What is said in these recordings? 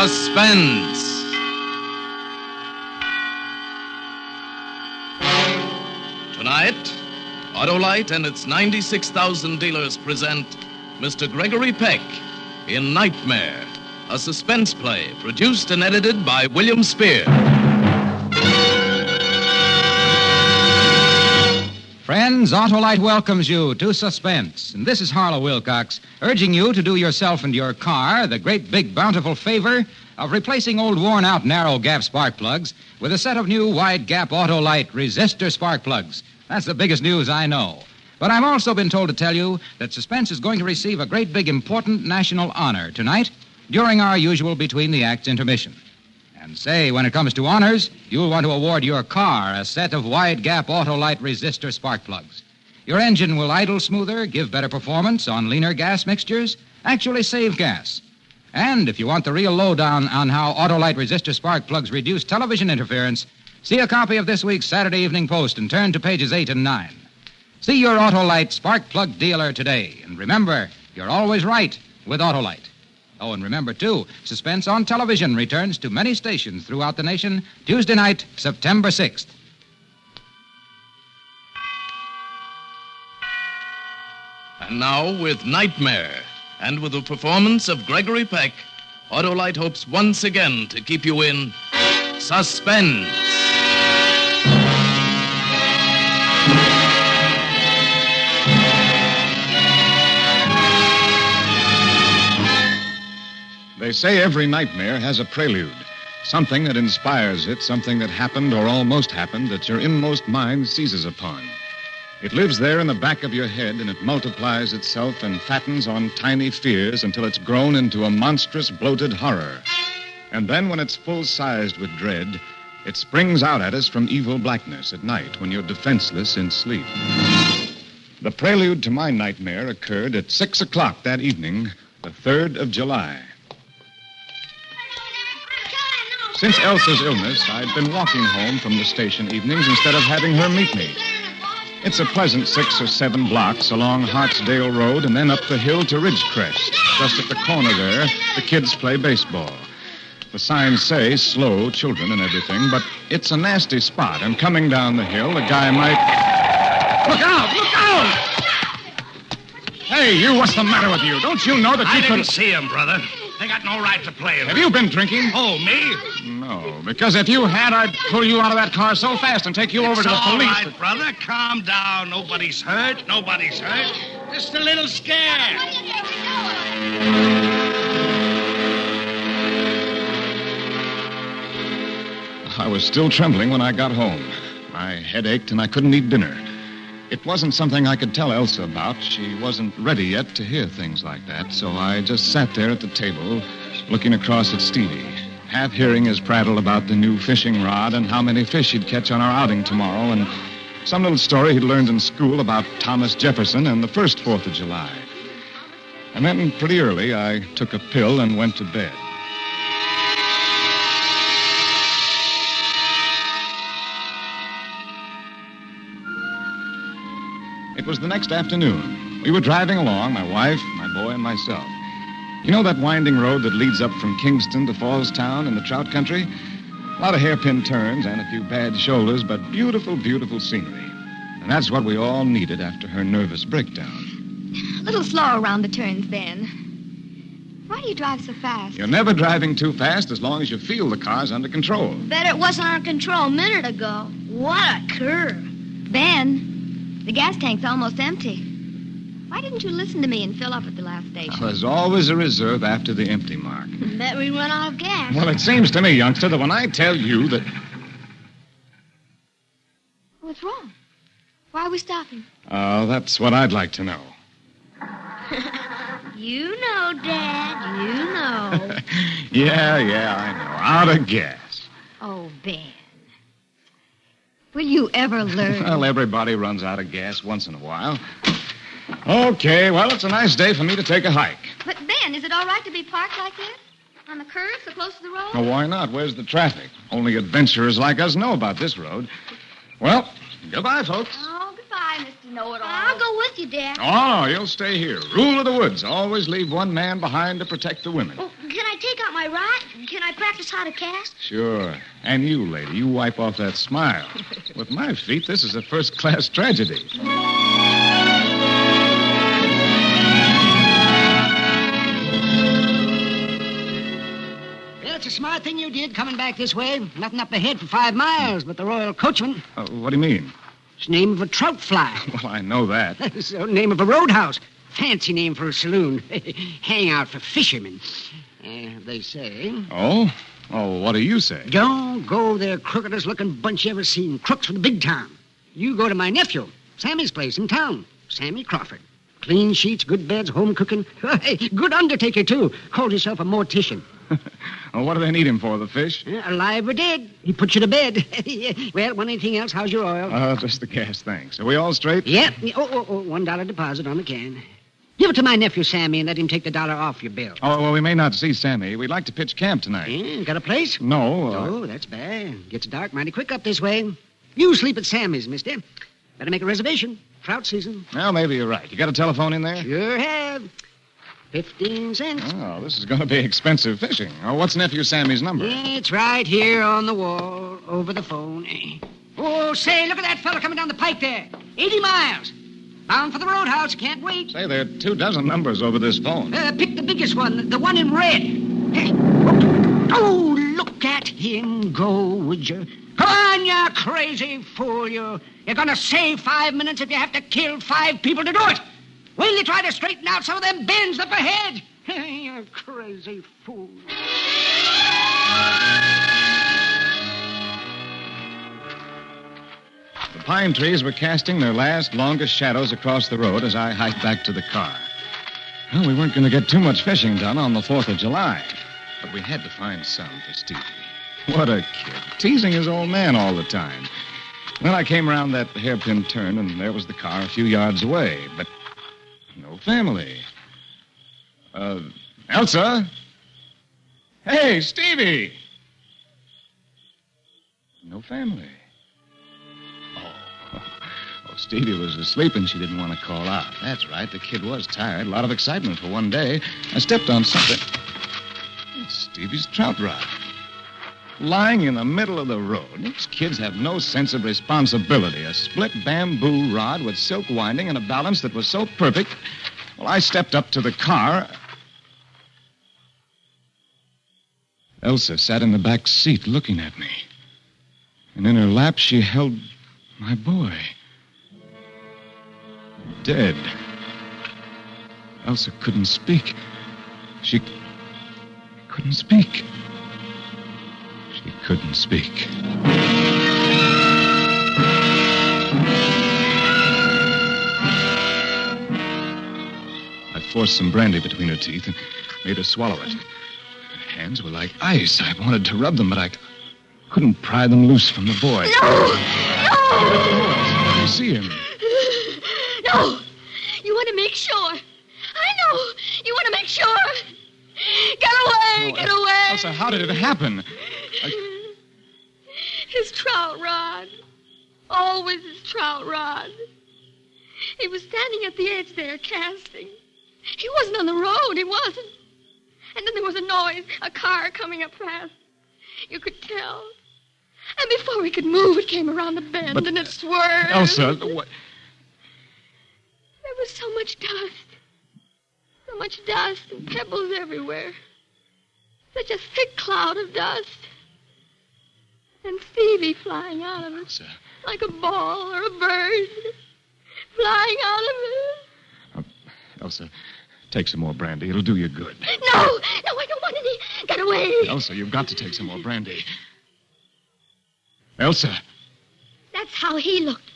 Suspense. Tonight, Autolite and its 96,000 dealers present Mr. Gregory Peck in Nightmare, a suspense play produced and edited by William Spear. Friends, Autolite welcomes you to Suspense. And this is Harlow Wilcox, urging you to do yourself and your car the great, big, bountiful favor of replacing old, worn-out, narrow-gap spark plugs with a set of new wide-gap Autolite resistor spark plugs. That's the biggest news I know. But I've also been told to tell you that Suspense is going to receive a great, big, important national honor tonight during our usual between-the-acts intermission. And say, when it comes to honors, you'll want to award your car a set of wide-gap Autolite resistor spark plugs. Your engine will idle smoother, give better performance on leaner gas mixtures, actually save gas. And if you want the real lowdown on how Autolite resistor spark plugs reduce television interference, see a copy of this week's Saturday Evening Post and turn to pages 8 and 9. See your Autolite spark plug dealer today. And remember, you're always right with Autolite. Oh, and remember, too, Suspense on Television returns to many stations throughout the nation Tuesday night, September 6th. And now, with Nightmare, and with the performance of Gregory Peck, Autolite hopes once again to keep you in suspense. They say every nightmare has a prelude, something that inspires it, something that happened or almost happened that your inmost mind seizes upon. It lives there in the back of your head, and it multiplies itself and fattens on tiny fears until it's grown into a monstrous, bloated horror. And then when it's full-sized with dread, it springs out at us from evil blackness at night when you're defenseless in sleep. The prelude to my nightmare occurred at 6 o'clock that evening, the 3rd of July. Since Elsa's illness, I'd been walking home from the station evenings instead of having her meet me. It's a pleasant 6 or 7 blocks along Hartsdale Road and then up the hill to Ridgecrest. Just at the corner there, the kids play baseball. The signs say slow children and everything, but it's a nasty spot, and coming down the hill, a guy might... Look out! Look out! Hey, you, what's the matter with you? Don't you know that you could... I didn't see him, brother. They got no right to play him. Have you been drinking? Oh, me? No, because if you had, I'd pull you out of that car so fast and take you over to the police. All right, brother. Calm down. Nobody's hurt. Nobody's hurt. Just a little scared. I was still trembling when I got home. My head ached and I couldn't eat dinner. It wasn't something I could tell Elsa about. She wasn't ready yet to hear things like that, so I just sat there at the table, looking across at Stevie, half hearing his prattle about the new fishing rod and how many fish he'd catch on our outing tomorrow, and some little story he'd learned in school about Thomas Jefferson and the first 4th of July. And then, pretty early, I took a pill and went to bed. It was the next afternoon. We were driving along, my wife, my boy, and myself. You know that winding road that leads up from Kingston to Fallstown in the trout country? A lot of hairpin turns and a few bad shoulders, but beautiful, beautiful scenery. And that's what we all needed after her nervous breakdown. A little slow around the turns, Ben. Why do you drive so fast? You're never driving too fast as long as you feel the car's under control. Bet it wasn't under control a minute ago. What a curve. Ben, the gas tank's almost empty. Why didn't you listen to me and fill up at the last station? There's always a reserve after the empty mark. Bet we run out of gas. Well, it seems to me, youngster, that when I tell you that... What's wrong? Why are we stopping? Oh, that's what I'd like to know. You know, Dad. You know. Yeah, I know. Out of gas. Oh, Ben. Will you ever learn? Well, everybody runs out of gas once in a while. Okay, well, it's a nice day for me to take a hike. But, Ben, is it all right to be parked like this? On the curb, so close to the road? Well, why not? Where's the traffic? Only adventurers like us know about this road. Well, goodbye, folks. Oh, goodbye, Mr. Know-It-All. I'll go with you, Dad. Oh, no, you'll stay here. Rule of the woods. Always leave one man behind to protect the women. Oh, can I take out my rod? Can I practice how to cast? Sure. And you, lady, you wipe off that smile. With my feet, this is a first-class tragedy. Well, it's a smart thing you did coming back this way. Nothing up ahead for 5 miles but the Royal Coachman. What do you mean? It's the name of a trout fly. Well, I know that. It's the name of a roadhouse. Fancy name for a saloon. Hangout for fishermen. They say. Oh? Oh, what do you say? Don't go there, crookedest-looking bunch you ever seen. Crooks from the big town. You go to my nephew, Sammy's place in town. Sammy Crawford. Clean sheets, good beds, home cooking. Good undertaker, too. Calls himself a mortician. Well, what do they need him for, the fish? Alive or dead. He puts you to bed. Well, want anything else? How's your oil? Just the gas, thanks. Are we all straight? Yep. $1 deposit on the can. Give it to my nephew, Sammy, and let him take the $1 off your bill. Oh, well, we may not see Sammy. We'd like to pitch camp tonight. Got a place? No. Oh, that's bad. Gets dark mighty quick up this way. You sleep at Sammy's, mister. Better make a reservation. Trout season. Well, maybe you're right. You got a telephone in there? Sure have. 15 cents. Oh, this is going to be expensive fishing. Oh, what's nephew Sammy's number? It's right here on the wall, over the phone. Oh, say, look at that fella coming down the pike there. 80 miles. Bound for the roadhouse. Can't wait. Say, there are 24 numbers over this phone. Pick the biggest one, the one in red. Oh, look at him go, would you? Come on, you crazy fool, you. You're going to save 5 minutes if you have to kill 5 people to do it. Will you try to straighten out some of them bends up ahead? You crazy fool. The pine trees were casting their last, longest shadows across the road as I hiked back to the car. Well, we weren't going to get too much fishing done on the 4th of July, but we had to find some for Stevie. What a kid, teasing his old man all the time. Then I came around that hairpin turn, and there was the car a few yards away, but no family. Elsa? Hey, Stevie! No family. Oh, Stevie was asleep and she didn't want to call out. That's right, the kid was tired. A lot of excitement for one day. I stepped on something. It's Stevie's trout rod. Lying in the middle of the road. These kids have no sense of responsibility. A split bamboo rod with silk winding and a balance that was so perfect. Well, I stepped up to the car. Elsa sat in the back seat looking at me. And in her lap, she held my boy. Dead. Elsa couldn't speak. She couldn't speak. She couldn't speak. I forced some brandy between her teeth and made her swallow it. Her hands were like ice. I wanted to rub them, but I couldn't pry them loose from the boy. No! I see him. No! You want to make sure. I know. You want to make sure. Get away! Get away! Elsa, how did it happen? His trout rod. Always his trout rod. He was standing at the edge there casting. He wasn't on the road. He wasn't. And then there was a noise, a car coming up fast. You could tell. And before we could move, it came around the bend and it swerved. Elsa, what? There was so much dust. So much dust and pebbles everywhere. Such a thick cloud of dust. And Stevie flying out of it. Elsa. Like a ball or a bird. Flying out of it. Elsa, take some more brandy. It'll do you good. No, I don't want any. Get away. Elsa, you've got to take some more brandy. Elsa. That's how he looked.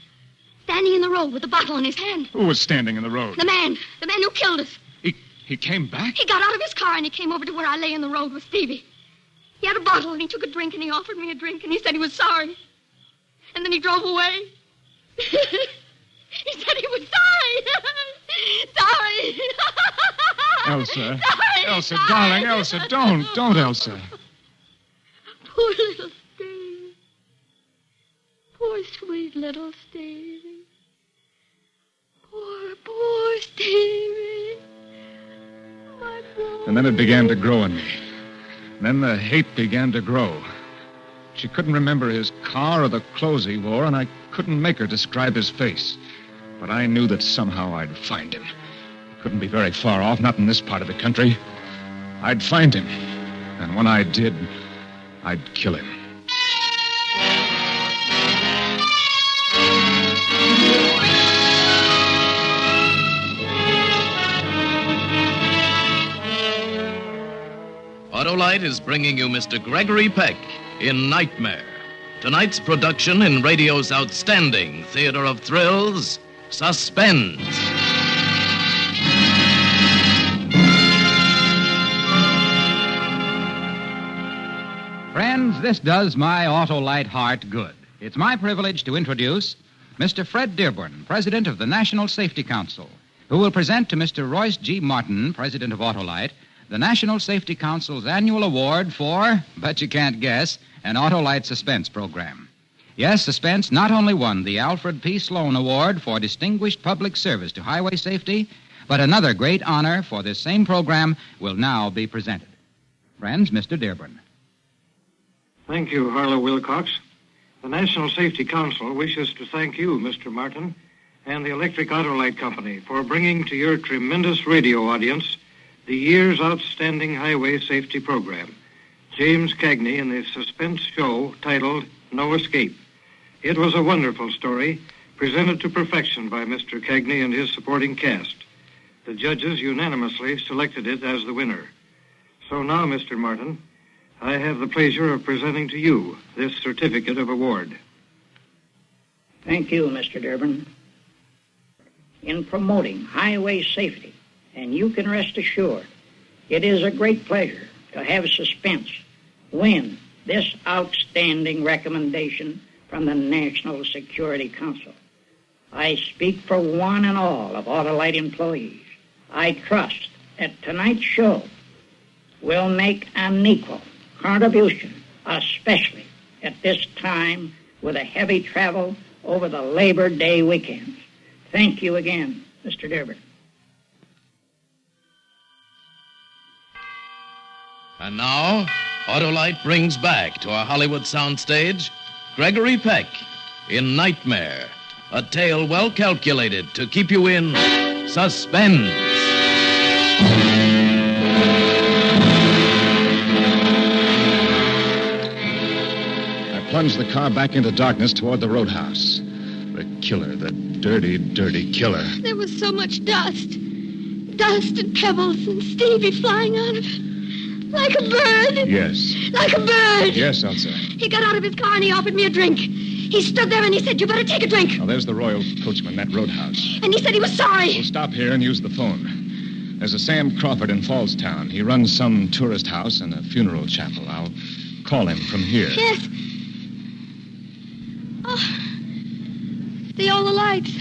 Standing in the road with the bottle in his hand. Who was standing in the road? The man who killed us. He came back? He got out of his car and he came over to where I lay in the road with Stevie. He had a bottle and he took a drink and he offered me a drink and he said he was sorry. And then he drove away. He said he was sorry. Sorry. Elsa. Sorry, Elsa, sorry. darling, Elsa, don't, Elsa. Poor little Stevie. Poor sweet little Stevie. Poor Stevie. My boy. And then it began to grow on me. Then the hate began to grow. She couldn't remember his car or the clothes he wore, and I couldn't make her describe his face. But I knew that somehow I'd find him. He couldn't be very far off, not in this part of the country. I'd find him. And when I did, I'd kill him. Autolite is bringing you Mr. Gregory Peck in Nightmare. Tonight's production in radio's outstanding theater of thrills, Suspense. Friends, this does my Autolite heart good. It's my privilege to introduce Mr. Fred Dearborn, President of the National Safety Council, who will present to Mr. Royce G. Martin, President of Autolite, the National Safety Council's annual award for, but you can't guess, an Autolite suspense program. Yes, Suspense not only won the Alfred P. Sloan Award for Distinguished Public Service to Highway Safety, but another great honor for this same program will now be presented. Friends, Mr. Dearborn. Thank you, Harlow Wilcox. The National Safety Council wishes to thank you, Mr. Martin, and the Electric Autolite Company for bringing to your tremendous radio audience the year's outstanding highway safety program, James Cagney in the suspense show titled No Escape. It was a wonderful story, presented to perfection by Mr. Cagney and his supporting cast. The judges unanimously selected it as the winner. So now, Mr. Martin, I have the pleasure of presenting to you this certificate of award. Thank you, Mr. Dearborn. In promoting highway safety, and you can rest assured, it is a great pleasure to have Suspense win this outstanding recommendation from the National Security Council. I speak for one and all of Autolite employees. I trust that tonight's show will make an equal contribution, especially at this time with a heavy travel over the Labor Day weekends. Thank you again, Mr. Dearborn. And now, Autolite brings back to our Hollywood soundstage Gregory Peck in Nightmare, a tale well calculated to keep you in suspense. I plunged the car back into darkness toward the roadhouse. The killer, the dirty, dirty killer. There was so much dust. Dust and pebbles and Stevie flying out of it. Like a bird. Yes. Like a bird. Yes, Elsa. He got out of his car and he offered me a drink. He stood there and he said, "You better take a drink." Well, there's the Royal Coachman, that roadhouse. And he said he was sorry. We'll stop here and use the phone. There's a Sam Crawford in Fallstown. He runs some tourist house and a funeral chapel. I'll call him from here. Yes. Oh, all the lights.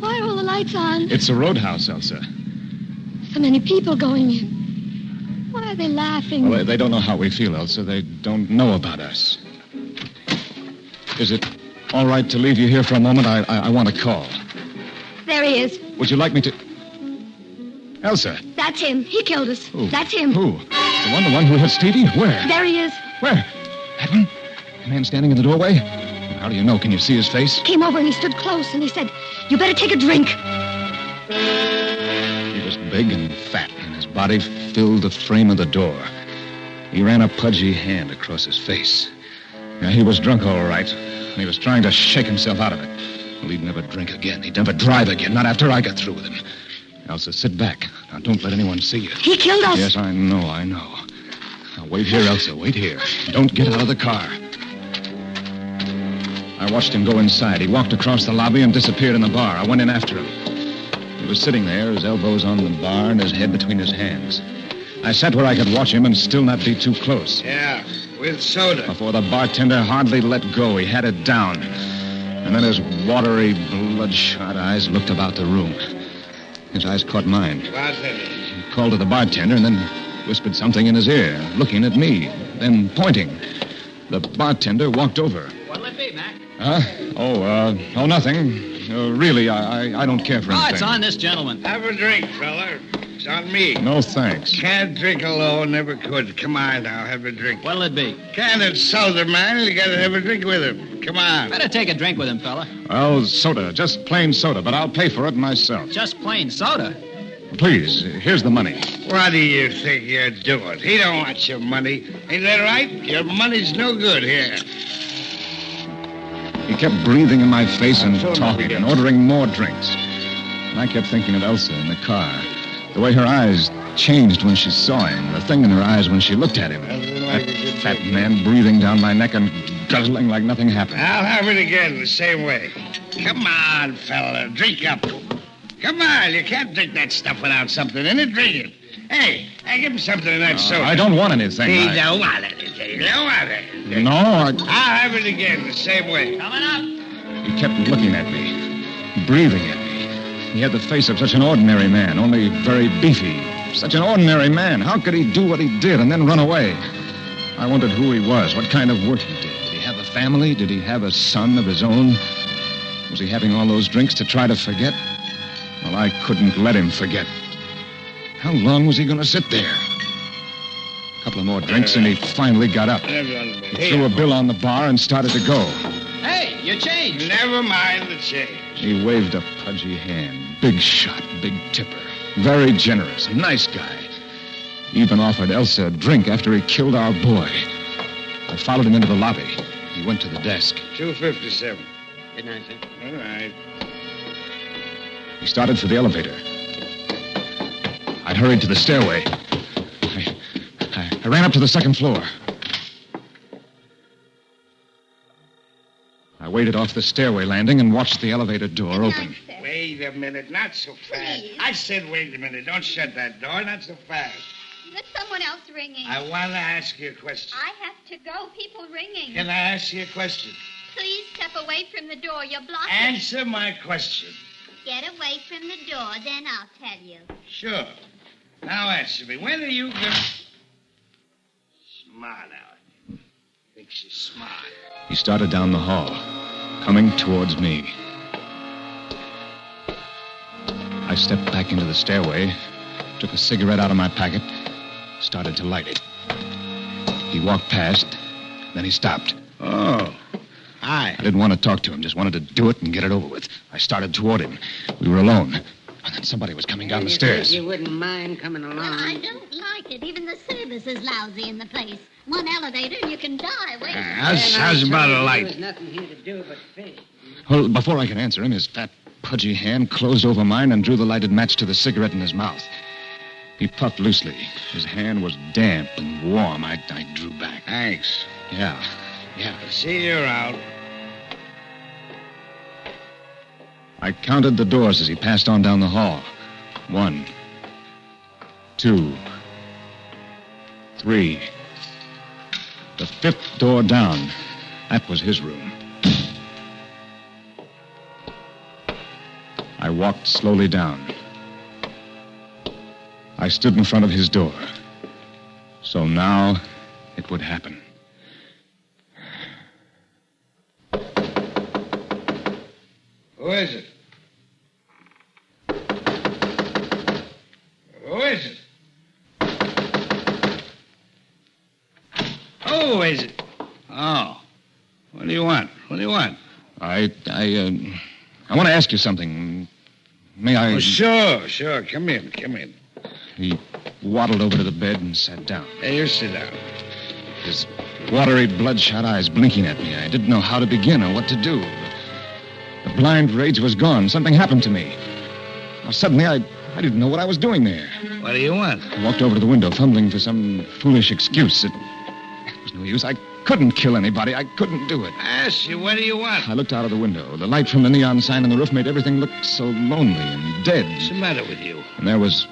Why are all the lights on? It's a roadhouse, Elsa. So many people going in. Why are they laughing? Well, they don't know how we feel, Elsa. They don't know about us. Is it all right to leave you here for a moment? I want to call. There he is. Would you like me to... Elsa. That's him. He killed us. Who? That's him. Who? The one who hit Stevie? Where? There he is. Where? That one? The man standing in the doorway? How do you know? Can you see his face? Came over and he stood close and he said, "You better take a drink." He was big and fat, and his body filled the frame of the door. He ran a pudgy hand across his face. Yeah, he was drunk, all right. And he was trying to shake himself out of it. Well, he'd never drink again. He'd never drive again, not after I got through with him. Elsa, sit back. Now, don't let anyone see you. He killed us. Yes, I know. Now, wait here, Elsa. Wait here. Don't get out of the car. I watched him go inside. He walked across the lobby and disappeared in the bar. I went in after him. He was sitting there, his elbows on the bar and his head between his hands. I sat where I could watch him and still not be too close. Yeah, with soda. Before the bartender hardly let go, he had it down. And then his watery, bloodshot eyes looked about the room. His eyes caught mine. Bartender. He called to the bartender and then whispered something in his ear, looking at me, then pointing. The bartender walked over. What'll it be, Mac? Nothing. Really, I don't care for anything. Oh, it's on this gentleman. Have a drink, fella. It's on me. No, thanks. Can't drink alone, never could. Come on now, have a drink. What'll it be? Can't soda, man. You gotta have a drink with him. Come on. Better take a drink with him, fella. Well, soda. Just plain soda, but I'll pay for it myself. Just plain soda. Please, here's the money. What do you think you're doing? He don't want your money. Ain't that right? Your money's no good here. He kept breathing in my face and talking and ordering more drinks. And I kept thinking of Elsa in the car. The way her eyes changed when she saw him. The thing in her eyes when she looked at him. That fat man breathing down my neck and guzzling like nothing happened. I'll have it again the same way. Come on, fella. Drink up. Come on. You can't drink that stuff without something in it. Drink it. Hey, give him something in that soda. I don't want anything. He don't want it. He don't want it. No, I'll have it again the same way. Coming up. He kept looking at me, breathing at me. He had the face of such an ordinary man, only very beefy. Such an ordinary man. How could he do what he did and then run away? I wondered who he was, what kind of work he did. Did he have a family? Did he have a son of his own? Was he having all those drinks to try to forget? Well, I couldn't let him forget. How long was he going to sit there? A couple of more drinks, and he finally got up. He threw a bill on the bar and started to go. Hey, your change. Never mind the change. He waved a pudgy hand. Big shot, big tipper. Very generous, nice guy. Even offered Elsa a drink after he killed our boy. I followed him into the lobby. He went to the desk. 257. Good night, sir. All right. He started for the elevator. I hurried to the stairway. I ran up to the second floor. I waited off the stairway landing and watched the elevator door open. Wait a minute, not so fast. Please. I said wait a minute. Don't shut that door, not so fast. There's someone else ringing. I want to ask you a question. I have to go. People ringing. Can I ask you a question? Please step away from the door. You're blocking. Answer my question. Get away from the door, then I'll tell you. Sure. Now answer me. When are you going to... Smart, Alec. Think she's smart. He started down the hall, coming towards me. I stepped back into the stairway, took a cigarette out of my packet, started to light it. He walked past, then he stopped. Oh. Hi. I didn't want to talk to him, just wanted to do it and get it over with. I started toward him. We were alone. And then somebody was coming down the stairs. You wouldn't mind coming along. Well, I don't like it. Even the service is lousy in the place. One elevator and you can die waiting. How's about a light? There's nothing here to do but fish. Well, before I could answer him, his fat, pudgy hand closed over mine and drew the lighted match to the cigarette in his mouth. He puffed loosely. His hand was damp and warm. I drew back. Thanks. Yeah. See you around. I counted the doors as he passed on down the hall. 1, 2, 3. The 5th door down. That was his room. I walked slowly down. I stood in front of his door. So now it would happen. Who is it? Who is it? Who is it? Oh. What do you want? I want to ask you something. May I... Oh, sure. Come in. He waddled over to the bed and sat down. Hey, you sit down. His watery, bloodshot eyes blinking at me. I didn't know how to begin or what to do. The blind rage was gone. Something happened to me. Now, suddenly, I didn't know what I was doing there. What do you want? I walked over to the window, fumbling for some foolish excuse. It was no use. I couldn't kill anybody. I couldn't do it. I asked you, what do you want? I looked out of the window. The light from the neon sign on the roof made everything look so lonely and dead. What's the matter with you? And there was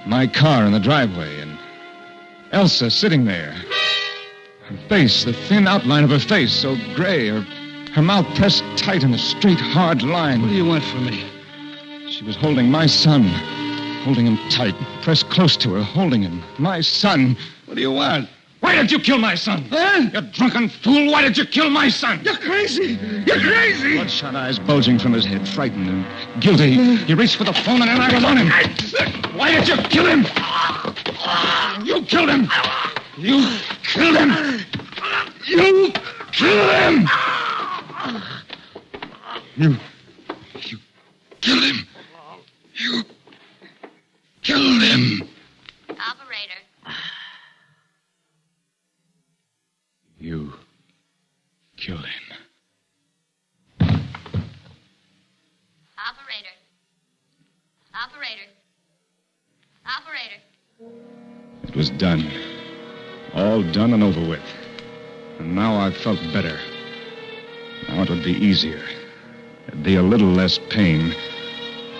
my car in the driveway, and Elsa sitting there. Her face, the thin outline of her face, so gray, her mouth pressed tight in a straight, hard line. What do you want from me? She was holding my son, holding him tight, pressed close to her, holding him. My son. What do you want? Why did you kill my son? Huh? You drunken fool, why did you kill my son? You're crazy. You're crazy. Bloodshot eyes bulging from his head, frightened and guilty. He reached for the phone and then I was on him. Why did you kill him? You killed him. You killed him. You killed him. You killed him. You killed him. Operator. You killed him. Operator. Operator. Operator. It was done. All done and over with. And now I felt better. Now it would be easier. There'd be a little less pain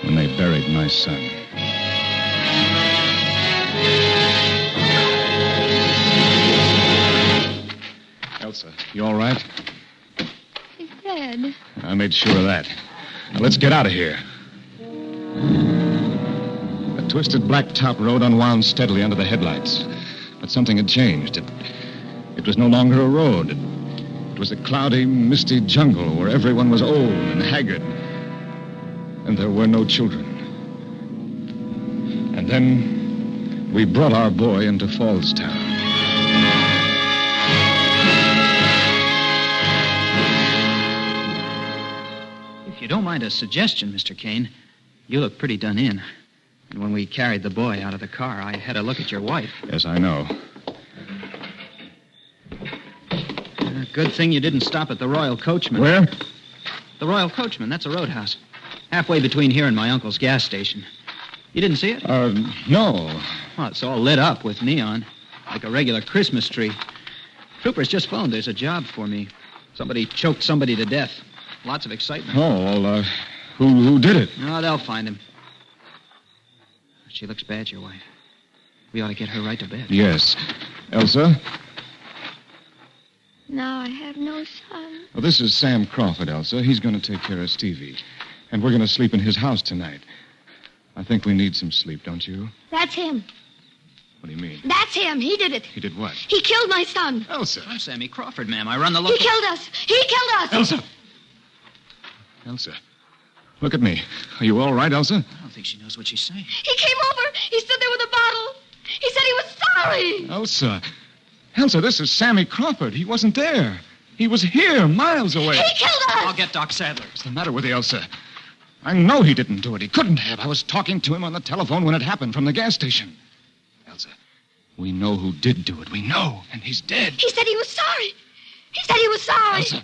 when they buried my son. Elsa, you all right? He's dead. I made sure of that. Now let's get out of here. The twisted blacktop road unwound steadily under the headlights. But something had changed. It was no longer a road. It was a cloudy, misty jungle where everyone was old and haggard. And there were no children. And then we brought our boy into Fallstown. If you don't mind a suggestion, Mr. Kane, you look pretty done in. And when we carried the boy out of the car, I had a look at your wife. Yes, I know. Good thing you didn't stop at the Royal Coachman. Where? The Royal Coachman, that's a roadhouse. Halfway between here and my uncle's gas station. You didn't see it? No. Well, it's all lit up with neon, like a regular Christmas tree. Troopers just phoned. There's a job for me. Somebody choked somebody to death. Lots of excitement. Oh, well, who did it? No, they'll find him. She looks bad, your wife. We ought to get her right to bed. Yes. Elsa? Now I have no son. Well, this is Sam Crawford, Elsa. He's going to take care of Stevie. And we're going to sleep in his house tonight. I think we need some sleep, don't you? That's him. What do you mean? That's him. He did it. He did what? He killed my son. Elsa. I'm Sammy Crawford, ma'am. I run the local... He killed us. He killed us. Elsa! Elsa, look at me. Are you all right, Elsa? I don't think she knows what she's saying. He came over. He stood there with a bottle. He said he was sorry. Elsa. Elsa, this is Sammy Crawford. He wasn't there. He was here, miles away. He killed us. I'll get Doc Sadler. What's the matter with you, Elsa? I know he didn't do it. He couldn't have. I was talking to him on the telephone when it happened from the gas station. Elsa, we know who did do it. We know. And he's dead. He said he was sorry. He said he was sorry. Elsa.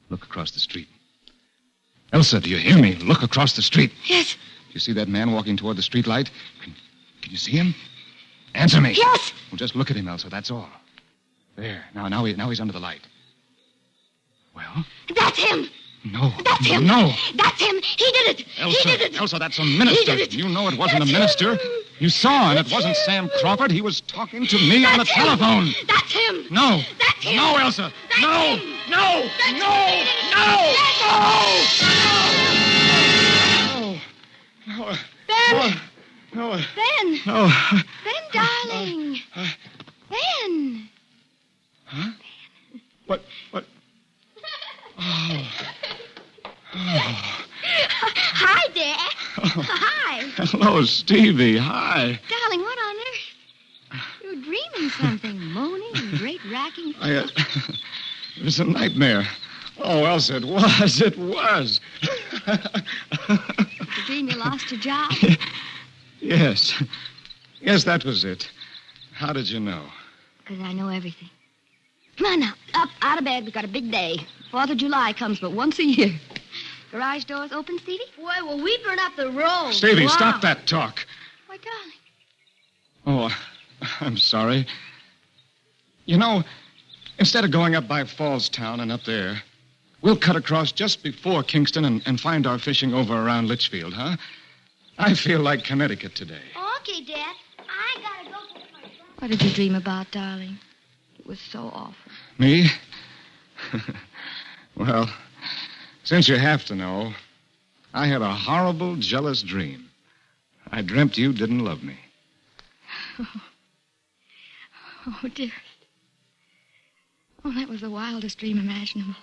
Look across the street. Elsa, do you hear me? Look across the street. Yes. Do you see that man walking toward the street light? Can you see him? Answer me. Yes. Well, just look at him, Elsa. That's all. There. Now he's under the light. Well? That's him. No. That's him. No. That's him. He did it. Elsa, He did it. Elsa, that's a minister. He did it. You know it wasn't That's a minister. him. You saw, and That's it wasn't him. Sam Crawford. He was talking to me on the That's him. telephone. That's him. No. That's him. No, Elsa. That's no. him. No. That's No. him. No. No. No. No. Ben. No. Ben. No. Ben, darling. Ben. Huh? What? Oh. Hi, Dad. Hi. Hello, Stevie. Hi. Darling, what on earth? You were dreaming something, moaning and great racking. It was a nightmare. Oh, Elsa, it was. It was. The dream you lost your job? Yes. Yes, that was it. How did you know? Because I know everything. Come on now. Up, out of bed. We've got a big day. 4th of July comes but once a year. Garage doors open, Stevie? Boy, will we burn up the road. Stevie, Wow. stop that talk. Why, darling. Oh, I'm sorry. You know, instead of going up by Fallstown and up there, we'll cut across just before Kingston and find our fishing over around Litchfield, huh? I feel like Connecticut today. Okay, Dad. I gotta go get my... What did you dream about, darling? It was so awful. Me? Well, since you have to know, I had a horrible, jealous dream. I dreamt you didn't love me. Oh, dearest. Oh, that was the wildest dream imaginable.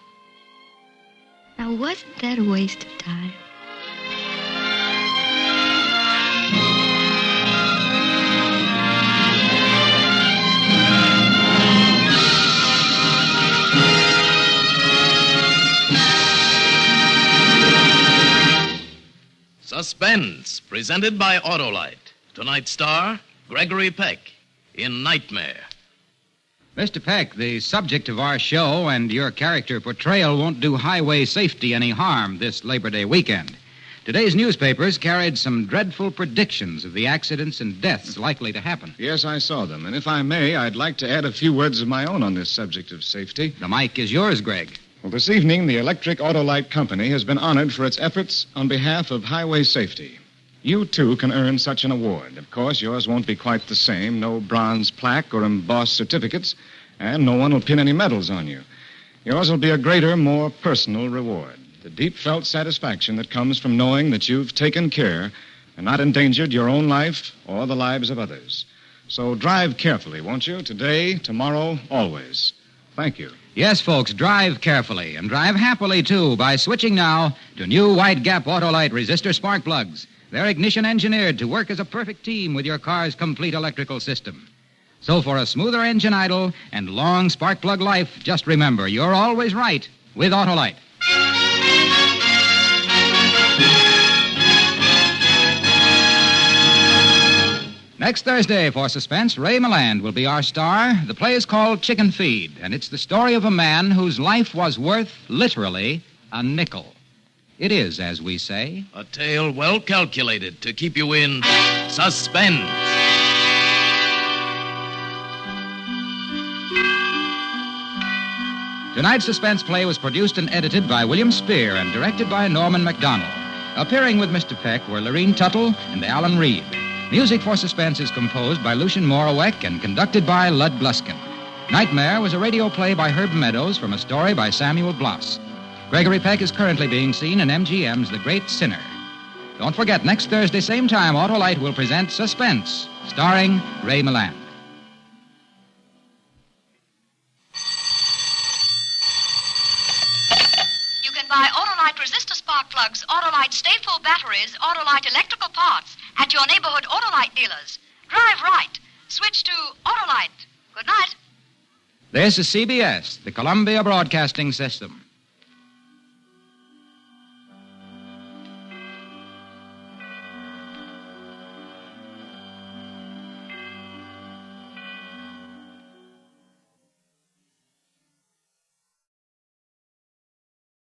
Now, wasn't that a waste of time? Suspense, presented by Autolite. Tonight's star, Gregory Peck, in Nightmare. Mr. Peck, the subject of our show and your character portrayal won't do highway safety any harm this Labor Day weekend. Today's newspapers carried some dreadful predictions of the accidents and deaths likely to happen. Yes, I saw them. And if I may, I'd like to add a few words of my own on this subject of safety. The mic is yours, Greg. Well, this evening, the Electric Autolite Company has been honored for its efforts on behalf of highway safety. You, too, can earn such an award. Of course, yours won't be quite the same. No bronze plaque or embossed certificates, and no one will pin any medals on you. Yours will be a greater, more personal reward. The deep-felt satisfaction that comes from knowing that you've taken care and not endangered your own life or the lives of others. So drive carefully, won't you? Today, tomorrow, always. Thank you. Yes, folks, drive carefully and drive happily, too, by switching now to new wide gap Autolite resistor spark plugs. They're ignition engineered to work as a perfect team with your car's complete electrical system. So for a smoother engine idle and long spark plug life, just remember, you're always right with Autolite. Next Thursday for Suspense, Ray Milland will be our star. The play is called Chicken Feed, and it's the story of a man whose life was worth, literally, a nickel. It is, as we say, A tale well calculated to keep you in suspense. Tonight's Suspense play was produced and edited by William Spear and directed by Norman MacDonald. Appearing with Mr. Peck were Lorene Tuttle and Alan Reed. Music for Suspense is composed by Lucien Morawek and conducted by Lud Bluskin. Nightmare was a radio play by Herb Meadows from a story by Samuel Bloss. Gregory Peck is currently being seen in MGM's The Great Sinner. Don't forget, next Thursday, same time, Autolite will present Suspense, starring Ray Milland. You can buy Autolite resistor spark plugs, Autolite stay-full batteries, Autolite electrical parts at your neighborhood Autolite dealers. Drive right. Switch to Autolite. Good night. This is CBS, the Columbia Broadcasting System.